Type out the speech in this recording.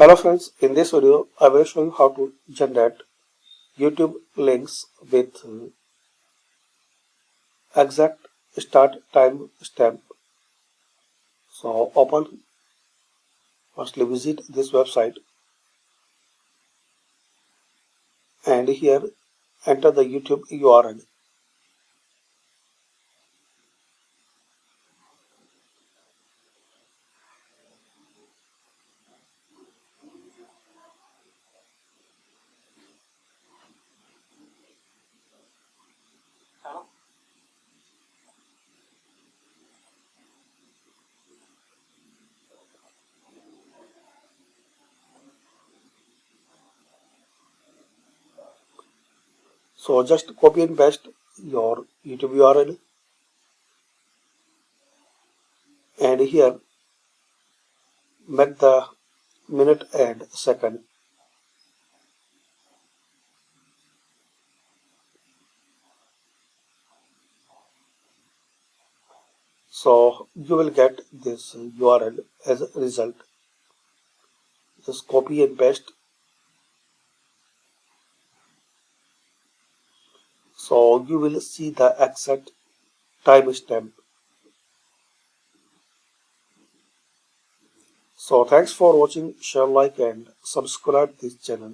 Hello friends, in this video I will show you how to generate YouTube links with exact start time stamp. So firstly visit this website and here enter the YouTube URL. So just copy and paste your YouTube URL and here make the minute and second. So you will get this URL as a result. Just copy and paste. So you will see the exact timestamp. So thanks for watching, share, like and subscribe this channel.